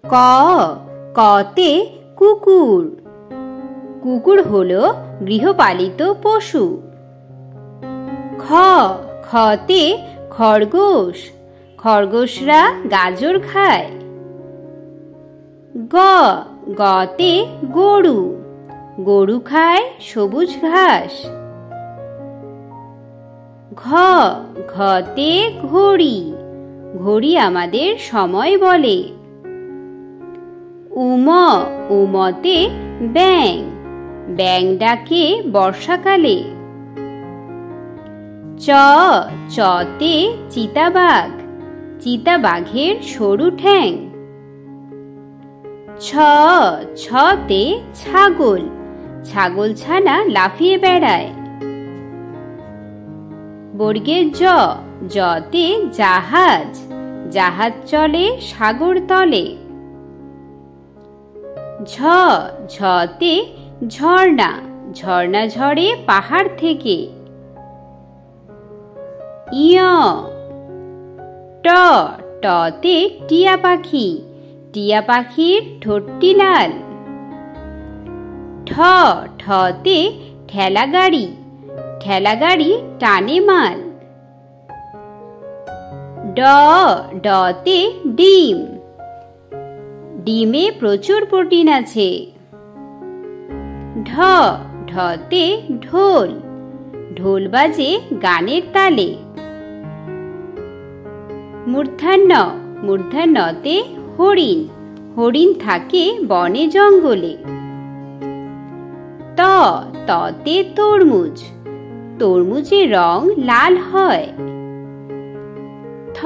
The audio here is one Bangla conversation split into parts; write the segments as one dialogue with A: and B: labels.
A: ক, কতে কুকুর। কুকুর হলো গৃহপালিত পশু। খ, খতে খরগোশ। খরগোশরা গাজর খায়। গ, গতে গরু। গরু খায় সবুজ ঘাস। ঘ, ঘতে ঘড়ি। ঘড়ি আমাদের সময় বলে। উম, উমতে ব্যাঙ। ব্যাঙ ডাকে বর্ষাকালে। চ, চতে চিতাবাঘ। চিতাবাঘের সরু ঠ্যাং। ছ, ছতে ছাগল। ছাগলছানা লাফিয়ে বেড়ায়। বর্গের জ, জতে জাহাজ। জাহাজ চলে সাগর তলে। ঝ, ঝতে ঝর্ণা। ঝর্ণা ঝরে পাহাড় থেকে। ইয়, ট, টতে টিয়া পাখি। টিয়া পাখির ঠোঁটটি লাল। ঠ, ঠতে ঠেলা গাড়ি। ঠেলা গাড়ি টানে মাল। ড, ডতে ডিম। ডিমে প্রচুর প্রোটিন আছে। ঢ, ঢতে ঢোল। ঢোল বাজে গানের তালে। মূর্ধন্য, মূর্ধন্যতে হরিণ। হরিণ থাকে বনে জঙ্গলে। ত, ততে তরমুজ। তরমুজের রং লাল হয়। থ,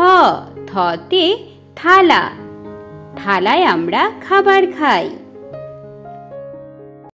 A: থতে থালা। থালায় আমরা খাবার খাই।